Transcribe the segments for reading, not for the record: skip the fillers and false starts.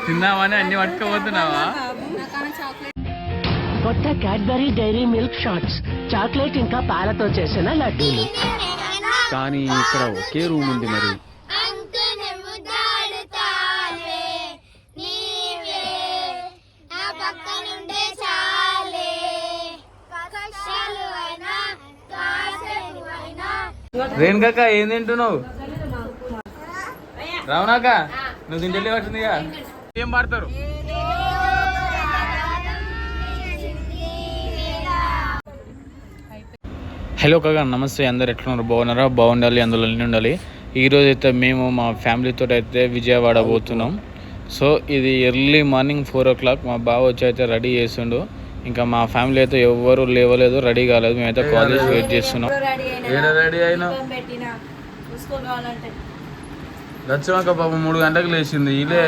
తిన్నామని అన్ని పట్టుకోబోతున్నావా? కొత్త Cadbury Dairy Milk shots, chocolate ఇంకా పాలతో చేసిన లడ్డూలు. కానీ ఇక్కడ ఒకే రూమ్ ఉంది మరి. రేణుకాక ఏం తింటున్నావు? రావునాక నువ్వు తింటే వచ్చిందిగా. ఏం పాడతారు? హలో కాగా, నమస్తే. అందరు ఎట్లున్నారు? బాగున్నారా? బాగుండాలి, అందులో ఉండాలి. ఈరోజు అయితే మేము మా ఫ్యామిలీతో అయితే విజయవాడ పోతున్నాం. సో ఇది ఎర్లీ మార్నింగ్ 4 o'clock. మా బావ వచ్చి అయితే రెడీ చేసిండు. ఇంకా మా ఫ్యామిలీ అయితే ఎవరు లేవలేదు, రెడీ కాలేదు. మేమైతే కాల్ చేసి వెయిట్ చేస్తున్నాం. రెడీ అయినా లచ్చమాక పాపం 3 గంటలకు లేచింది. ఇలే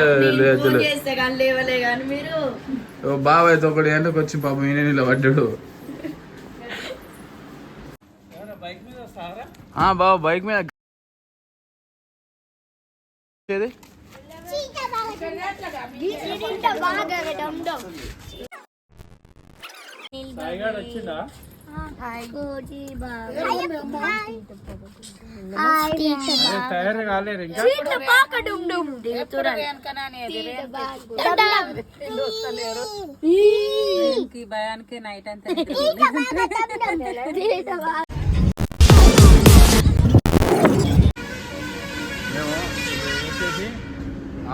బావ అయితే 1 గంటకు వచ్చి పాపం ఈయన ఇలా పడ్డాడు. బావ బైక్ మీద తయారు కాలేదు ఇంకా. భయానికి నైట్ అంతా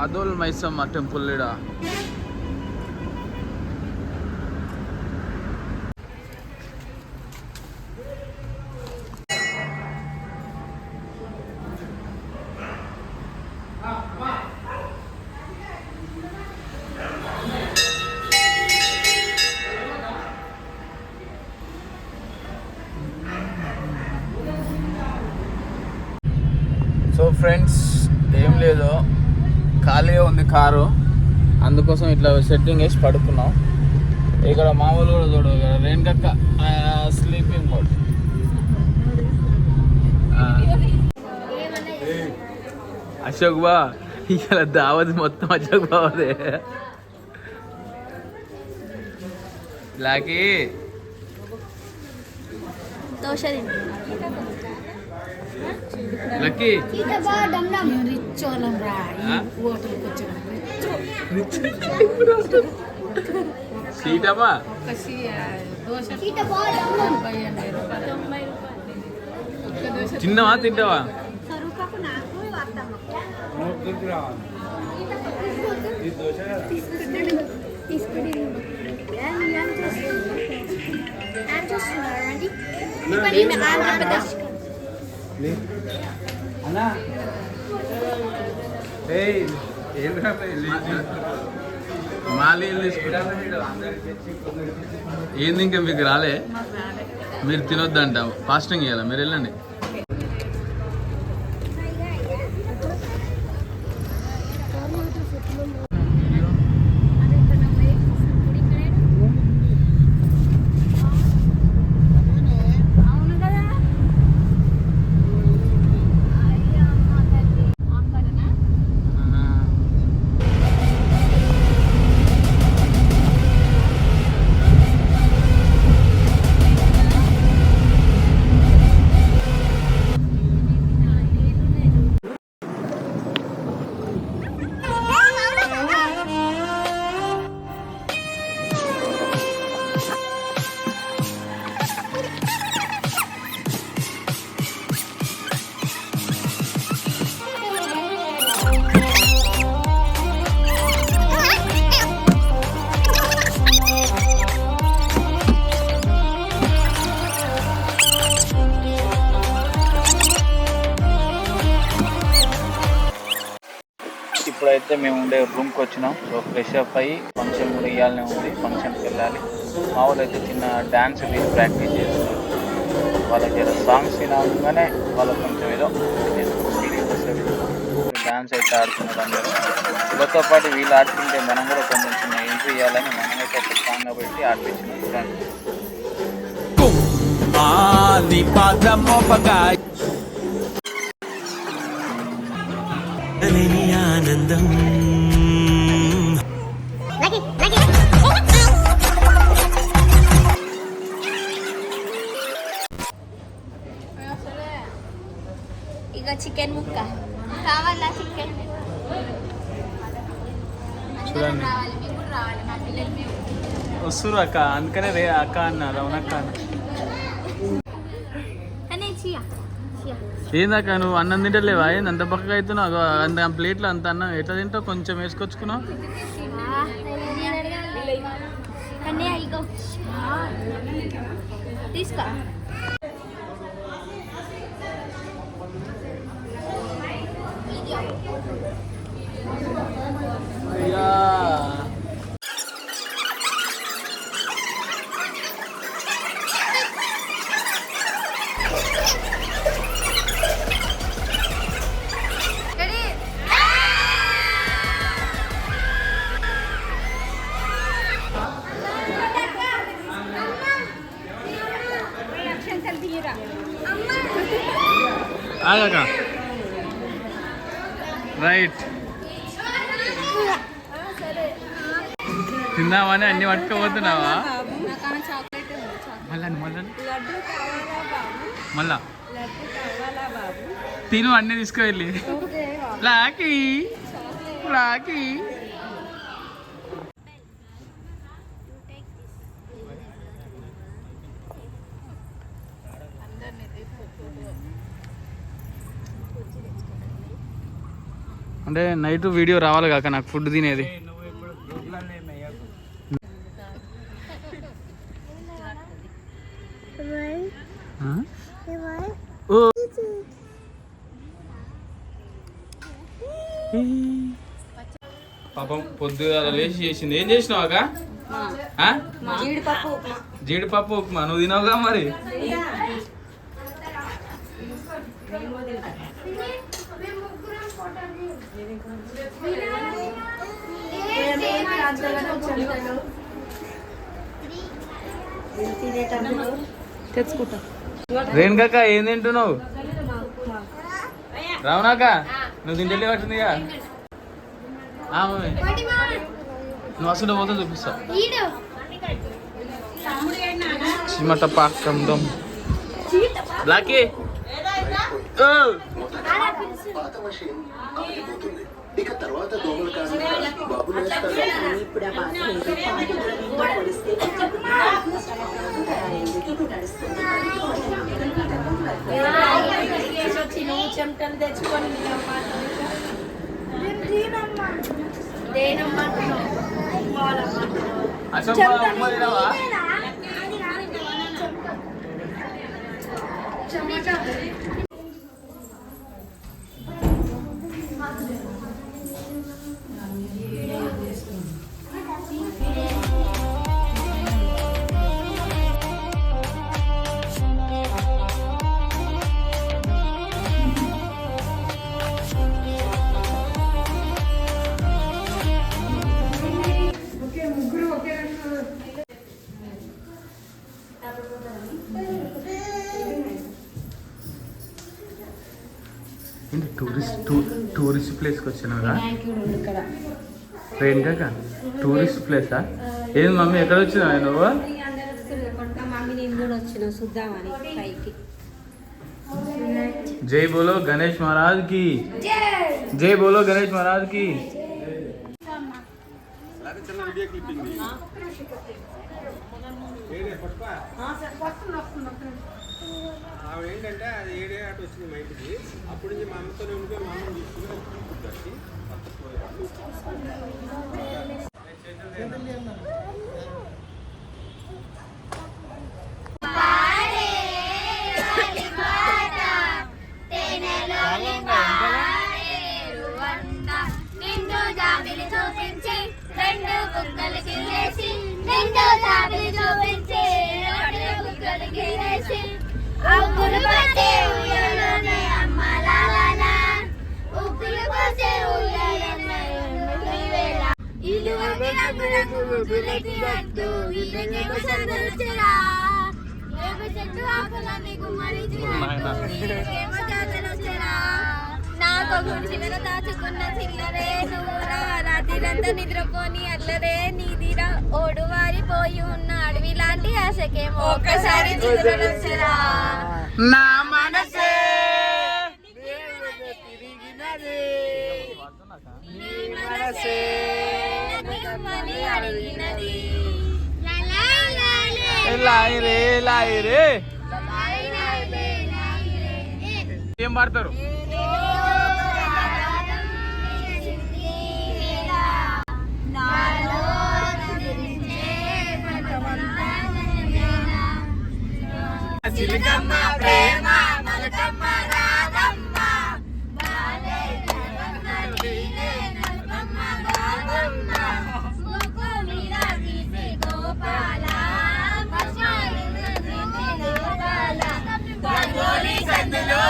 ఆదోల్ మైసమ్మ టెంపుల్ ఈడ. సో ఫ్రెండ్స్, ఏం లేదు, ఖాళీగా ఉంది కారు. అందుకోసం ఇట్లా సెట్టింగ్ వేసి పడుకున్నాం. ఇక్కడ మామూలు కూడా చూడు, రేణుకక్క స్లీపింగ్ మోడ్. అశోక్ బా ఇలా దావత్ మొత్తం అశోక్ బావదే. బ్లాకీ లక్కీ సీటమ్మా తిన్నావా? తింటావా? ఏంది ఇంకా మీకు రాలే? మీరు తినొద్దంట, ఫాస్టింగ్ చేయాలి. మీరు వెళ్ళండి. ఇప్పుడైతే మేము ఉండే రూమ్కి వచ్చినాం. సో ఫ్రెష్ అప్ అయ్యి ఫంక్షన్ కూడా ఇవ్వాలనే ఉంది, ఫంక్షన్కి వెళ్ళాలి. మా వాళ్ళు అయితే చిన్న డ్యాన్స్ ప్రాక్టీస్ చేస్తున్నారు. వాళ్ళకి ఏదో సాంగ్స్ వినగానే వాళ్ళకి కొంచెం ఏదో ఫీలింగ్ వస్తుంది. డ్యాన్స్ అయితే ఆడుతున్నారు అందరూ. వీళ్ళతో పాటు వీళ్ళు ఆడుతుంటే మనం కూడా కొంచెం చిన్న ఎంట్రీ ఇవ్వాలని మనమైతే ఒక సాంగ్ పెట్టి ఆడిపించినాం. ఆనందం ఇక చికెన్ ముక్క కావాలా చికెన్ చూడండి రావాలి మేము కూడా రావాలి మా పిల్లలు మేము వస్తురు అక్క, అందుకనే అక్క అన్న రమణక్క అన్న. అనే చియా చియా ఏందక్క నువ్వు అన్నం తింటలేవా? ఏంది అంత పక్కగా అవుతున్నావు? అంత ప్లేట్లో అంత అన్నం ఎట్లా తింటావు? కొంచెం వేసుకొచ్చుకున్నావు. అన్నయ్య ఇగో తీసుకో ఆగక్క రైట్ తిందామని అన్ని పట్టుకోబోతున్నావా? మళ్ళా మళ్ళా మళ్ళా తిను అన్నీ తీసుకువెళ్ళి లాకి లాకి అంటే నైట్ వీడియో రావాలి కాక నాకు ఫుడ్ తినేది. పాపం పొద్దుగా లేచి చేసింది. ఏం చేసినావు అక్క? జీడిపప్పు ఉప్మా. నువ్వు తినవుగా మరి? తెచ్చుకుంటా. రేణుకాక ఏం తింటున్నావు? రావునాక నువ్వు తింటే పట్టిందిగా. నువ్వు అసలు పోతే చూపిస్తావు. చిమట పాకందం బ్లాకీ ఇక తర్వాత దోమల కారణంగా బాబు చెమటలు తెచ్చుకొని టూరిస్ట్ ప్లేస్కి వచ్చినాగా. ట్రైన్ కాక టూరిస్ట్ ప్లేసా? ఏంది మమ్మీ ఎక్కడ వచ్చినావు నువ్వు? జై బోలో గణేష్ మహారాజ్ కి, జై బోలో గణేష్ మహారాజ్ కి. ఏంటంటే అది ఏడే ఆట వచ్చింది మా ఇంటికి. అప్పటి నుంచి మా అమ్మతోనే ఉంటే మా అమ్మని తీసుకుని నా చివర దాచుకున్న చిల్లరే నువ్వురా రాత్రిరంతా నిద్రపోని అల్లరే నీదిరా ఓడు వారిపోయి ఉన్న అడవి లాంటి ఆశకేమో ఒక్కసారి చిగురొచ్చరా నా మనసే అడిగినది ఏం పాడతారు? చిలకమ్మ ప్రేమ మలకమ్మ రాధమ్మ బాలే నలకమ్మ గాధమ్మ ముక్కు మీద గీసే గోపాల పశ్చాలి గోపాల గంగోలి సందులో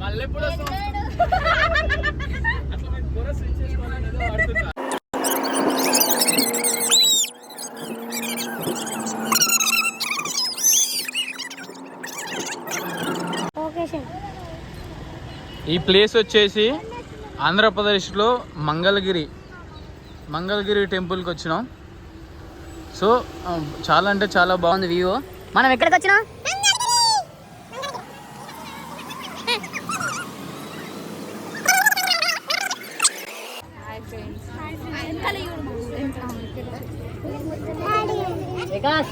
మళ్ళెప్పుడు ఈ ప్లేస్ వచ్చేసి ఆంధ్రప్రదేశ్లో మంగళగిరి టెంపుల్కి వచ్చినాం. సో చాలా అంటే చాలా బాగుంది వ్యూ. మనం ఎక్కడికి వచ్చినా వికాస్